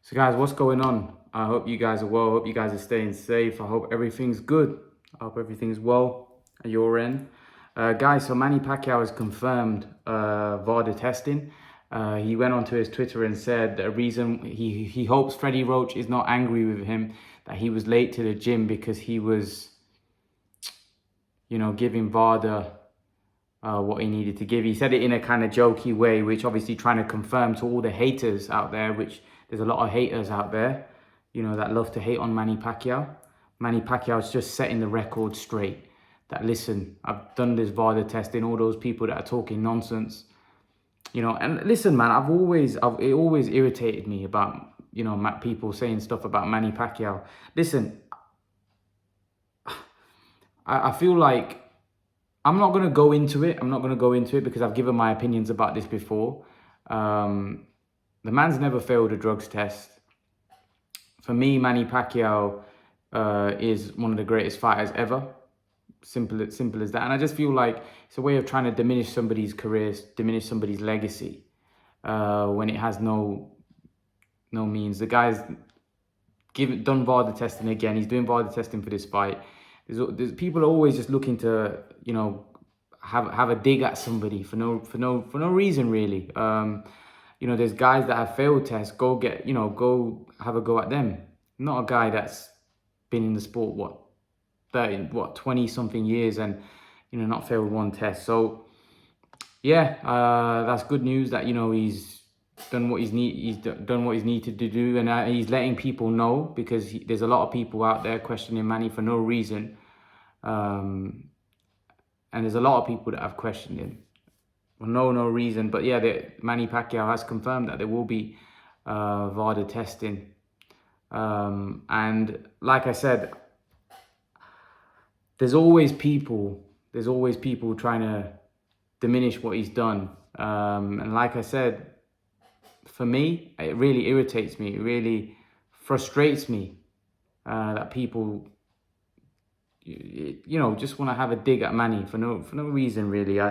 So guys, what's going on? I hope you guys are well. I hope you guys are staying safe. I hope everything's good. I hope everything's well at your end. Guys, so Manny Pacquiao has confirmed Vada testing. He went onto his Twitter and said the reason he hopes Freddie Roach is not angry with him, that he was late to the gym because he was, giving Vada what he needed to give. He said it in a kind of jokey way, which obviously trying to confirm to all the haters out there, which there's a lot of haters out there, that love to hate on Manny Pacquiao. Manny Pacquiao's just setting the record straight. That listen, I've done this Vada testing, all those people that are talking nonsense, and listen, man, it always irritated me about, people saying stuff about Manny Pacquiao. Listen, I feel like I'm not going to go into it. I'm not going to go into it because I've given my opinions about this before. The man's never failed a drugs test. For me, Manny Pacquiao is one of the greatest fighters ever. Simple as that. And I just feel like it's a way of trying to diminish somebody's career, diminish somebody's legacy when it has no means. The guy's done VADA testing again. He's doing VADA testing for this fight. There's people are always just looking to, have a dig at somebody for no reason really. There's guys that have failed tests. Go have a go at them. Not a guy that's been in the sport 20 something years and not failed one test. So yeah, that's good news that he's done what he's done what he's needed to do, and he's letting people know, because there's a lot of people out there questioning Manny for no reason, and there's a lot of people that have questioned him for no reason. But yeah, Manny Pacquiao has confirmed that there will be VADA testing, and like I said, there's always people trying to diminish what he's done, and like I said, for me, it really irritates me. It really frustrates me that people, just want to have a dig at Manny for no reason, really.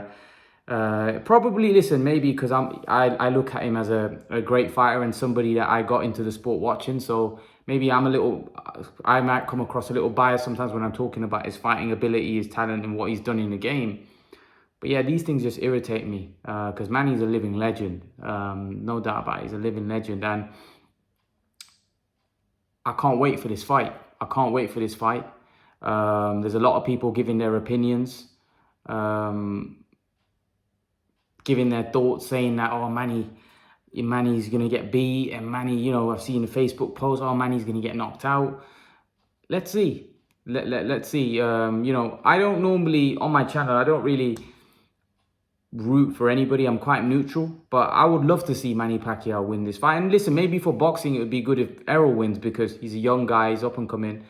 Probably, listen, maybe because I look at him as a great fighter and somebody that I got into the sport watching. So maybe I might come across a little biased sometimes when I'm talking about his fighting ability, his talent, and what he's done in the game. But yeah, these things just irritate me because Manny's a living legend. No doubt about it. He's a living legend. And I can't wait for this fight. There's a lot of people giving their opinions, giving their thoughts, saying that, oh, Manny's going to get beat. And Manny, I've seen a Facebook post, oh, Manny's going to get knocked out. Let's see. Let's see. I don't normally, on my channel, I don't really root for anybody. I'm quite neutral, but I would love to see Manny Pacquiao win this fight. And listen, maybe for boxing it would be good if Errol wins, because he's a young guy, he's up and coming.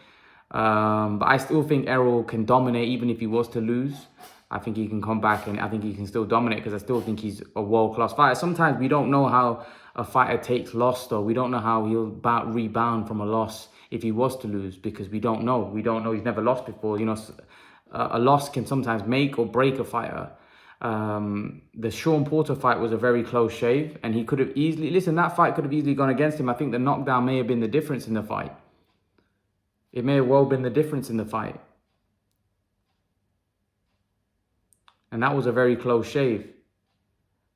But I still think Errol can dominate even if he was to lose. I think he can come back and I think he can still dominate, because I still think he's a world-class fighter. Sometimes we don't know how a fighter takes loss, though. We don't know how he'll rebound from a loss if he was to lose, because we don't know. He's never lost before. A loss can sometimes make or break a fighter. The Sean Porter fight was a very close shave, and he could have easily, that fight could have easily gone against him. I think the knockdown may have been the difference in the fight. It may have well been the difference in the fight. And that was a very close shave.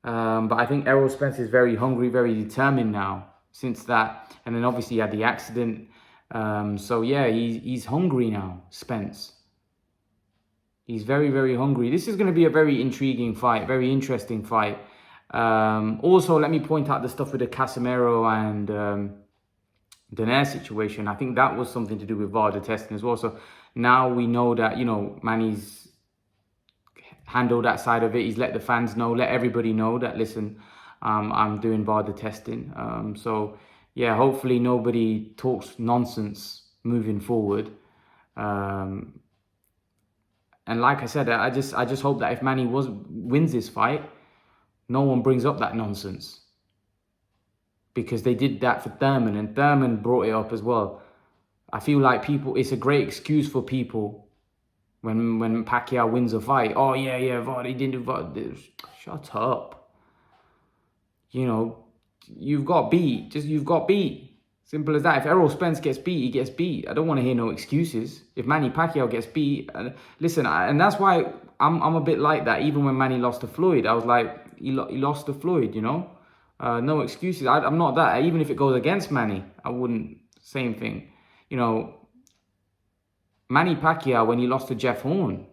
But I think Errol Spence is very hungry, very determined now since that. And then obviously he had the accident. So yeah, he's hungry now, Spence. He's very, very hungry. This is going to be a very intriguing fight, very interesting fight. Also, let me point out the stuff with the Casemiro and Donaire situation. I think that was something to do with VADA testing as well. So now we know that, Manny's handled that side of it. He's let the fans know, let everybody know that, listen, I'm doing VADA testing. So yeah, hopefully nobody talks nonsense moving forward. And like I said, I just hope that if Manny wins this fight, no one brings up that nonsense, because they did that for Thurman, and Thurman brought it up as well. I feel like it's a great excuse for people when Pacquiao wins a fight. Oh yeah, Vada, he didn't do Vada. Shut up. You've got beat. You've got beat. Simple as that. If Errol Spence gets beat, he gets beat. I don't want to hear no excuses. If Manny Pacquiao gets beat, listen, and that's why I'm a bit like that. Even when Manny lost to Floyd, I was like, he lost to Floyd, you know? No excuses. I'm not that. Even if it goes against Manny, I wouldn't. Same thing. You know, Manny Pacquiao, when he lost to Jeff Horn,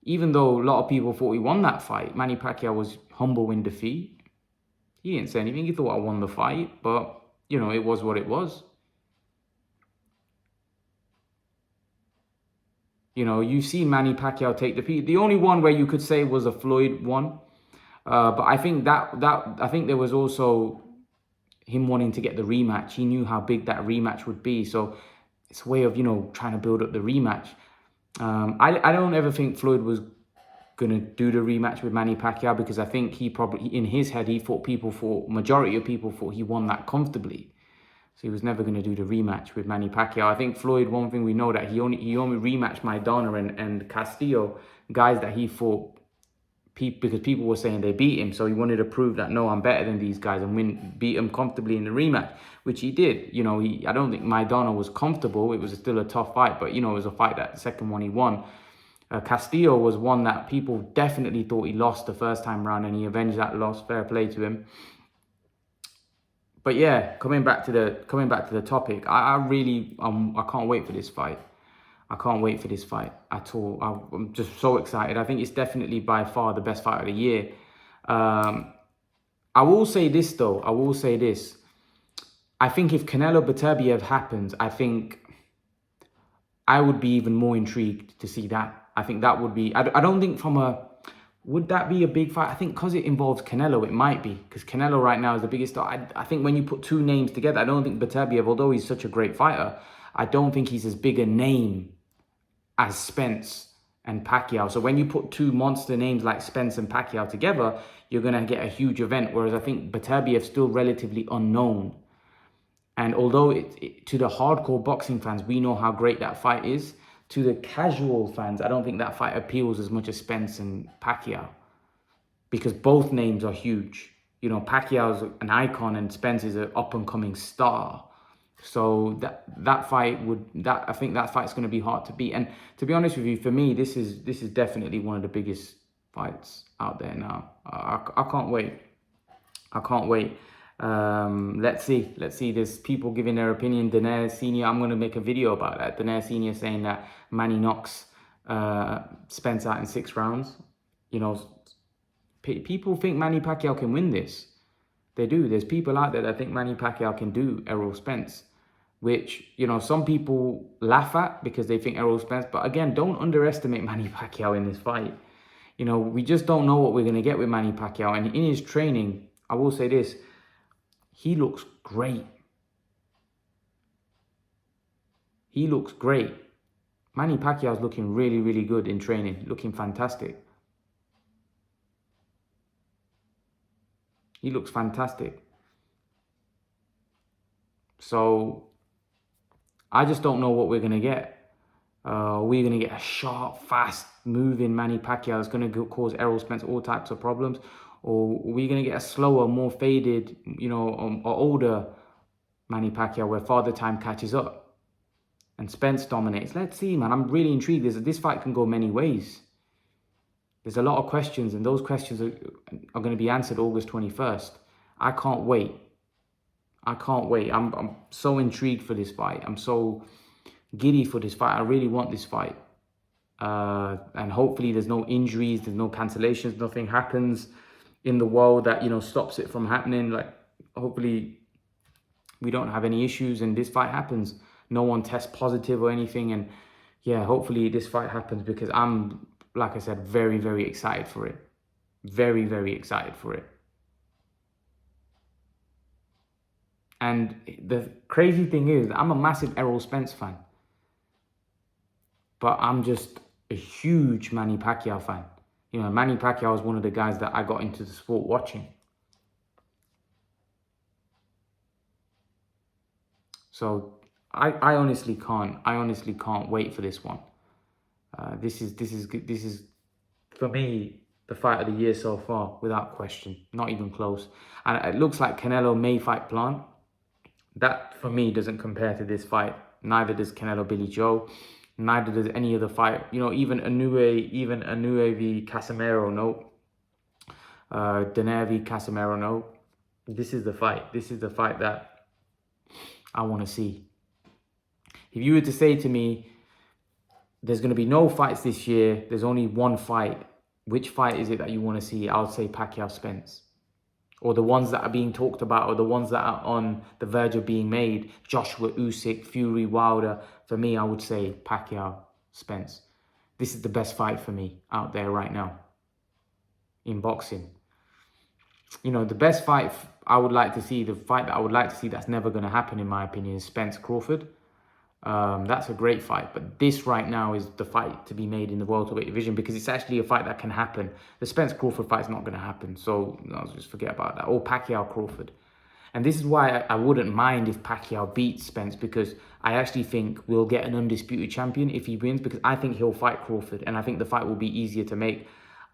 even though a lot of people thought he won that fight, Manny Pacquiao was humble in defeat. He didn't say anything. He thought I won the fight, but, you know, it was what it was. You know, you've seen Manny Pacquiao take defeat. The only one where you could say was a Floyd one. But I think I think there was also him wanting to get the rematch. He knew how big that rematch would be. So it's a way of, you know, trying to build up the rematch. I don't ever think Floyd was going to do the rematch with Manny Pacquiao, because I think he probably, in his head, majority of people thought he won that comfortably. So he was never going to do the rematch with Manny Pacquiao. I think Floyd, one thing we know, that he only rematched Maidana and Castillo, guys that he fought because people were saying they beat him. So he wanted to prove that, no, I'm better than these guys, and beat him comfortably in the rematch, which he did. You know, I don't think Maidana was comfortable. It was still a tough fight, but, you know, it was a fight, that second one he won. Castillo was one that people definitely thought he lost the first time round, and he avenged that loss. Fair play to him. But yeah, coming back to the topic, I really I can't wait for this fight. I can't wait for this fight at all. I'm just so excited. I think it's definitely by far the best fight of the year. I will say this though. I will say this. I think if Canelo Beterbiev happens, I think I would be even more intrigued to see that. I think that would be. I don't think would that be a big fight? I think because it involves Canelo, it might be. Because Canelo right now is the biggest star. I think when you put two names together, I don't think Beterbiev, although he's such a great fighter, I don't think he's as big a name as Spence and Pacquiao. So when you put two monster names like Spence and Pacquiao together, you're going to get a huge event. Whereas I think Beterbiev's still relatively unknown. And although to the hardcore boxing fans, we know how great that fight is, to the casual fans, I don't think that fight appeals as much as Spence and Pacquiao, because both names are huge. You know, Pacquiao's an icon and Spence is an up-and-coming star. So I think that fight's going to be hard to beat. And to be honest with you, for me, this is definitely one of the biggest fights out there now. I can't wait. I can't wait. Let's see. There's people giving their opinion. Danair Senior, I'm going to make a video about that. Danair Senior saying that Manny knocks Spence out in 6 rounds. You know, people think Manny Pacquiao can win this. They do. There's people out there that think Manny Pacquiao can do Errol Spence, which, you know, some people laugh at because they think Errol Spence. But again, don't underestimate Manny Pacquiao in this fight. You know, we just don't know what we're going to get with Manny Pacquiao. And in his training, I will say this, he looks great. He looks great. Manny Pacquiao's looking really, really good in training. Looking fantastic. He looks fantastic. So I just don't know what we're going to get. We're going to get a sharp, fast moving Manny Pacquiao that's going to cause Errol Spence all types of problems. Or we're going to get a slower, more faded, you know, or older Manny Pacquiao where Father Time catches up and Spence dominates. Let's see, man. I'm really intrigued. This fight can go many ways. There's a lot of questions, and those questions are going to be answered August 21st. I can't wait. I can't wait. I'm so intrigued for this fight. I'm so giddy for this fight. I really want this fight. And hopefully there's no injuries, there's no cancellations, nothing happens in the world that, you know, stops it from happening. Like, hopefully we don't have any issues and this fight happens. No one tests positive or anything. And yeah, hopefully this fight happens, because I'm, like I said, very, very excited for it. Very, very excited for it. And the crazy thing is, I'm a massive Errol Spence fan. But I'm just a huge Manny Pacquiao fan. You know, Manny Pacquiao is one of the guys that I got into the sport watching. So I honestly can't wait for this one. This is for me the fight of the year so far, without question, not even close. And it looks like Canelo may fight Plant. That, for me, doesn't compare to this fight. Neither does Canelo Billy Joe. Neither does any other fight. You know, even Inoue v Casemiro, no. Donaire v Casemiro, no. This is the fight. This is the fight that I want to see. If you were to say to me, there's going to be no fights this year, there's only one fight, which fight is it that you want to see? I would say Pacquiao-Spence. Or the ones that are being talked about, or the ones that are on the verge of being made, Joshua, Usyk, Fury, Wilder. For me, I would say Pacquiao, Spence. This is the best fight for me out there right now in boxing. You know, the best fight I would like to see, the fight that I would like to see that's never going to happen, in my opinion, is Spence-Crawford. That's a great fight, but this right now is the fight to be made in the welterweight division, because it's actually a fight that can happen. The Spence-Crawford fight is not going to happen, so I'll just forget about that. Or Pacquiao-Crawford. And this is why I wouldn't mind if Pacquiao beats Spence, because I actually think we'll get an undisputed champion if he wins, because I think he'll fight Crawford, and I think the fight will be easier to make.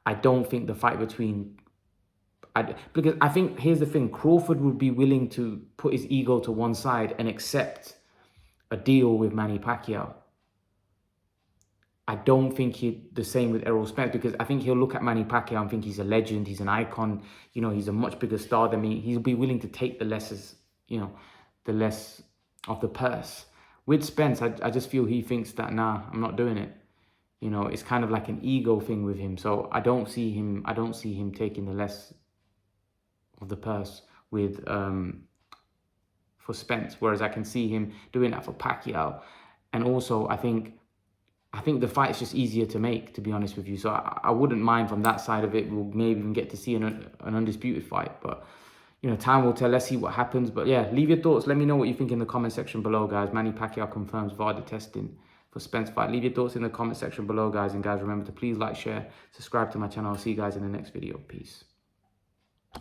I don't think the fight between... because I think, here's the thing, Crawford would be willing to put his ego to one side and accept a deal with Manny Pacquiao. I don't think the same with Errol Spence, because I think he'll look at Manny Pacquiao and think he's a legend, he's an icon, you know, he's a much bigger star than me. He'll be willing to take the less of the purse. With Spence, I just feel he thinks that, nah, I'm not doing it. You know, it's kind of like an ego thing with him. So I don't see him taking the less of the purse with for Spence, whereas I can see him doing that for Pacquiao. And also, I think the fight's just easier to make, to be honest with you. So I wouldn't mind from that side of it. We'll maybe even get to see an undisputed fight. But, you know, time will tell. Let's see what happens. But, yeah, leave your thoughts. Let me know what you think in the comment section below, guys. Manny Pacquiao confirms Vada testing for Spence fight. Leave your thoughts in the comment section below, guys. And, guys, remember to please like, share, subscribe to my channel. I'll see you guys in the next video. Peace.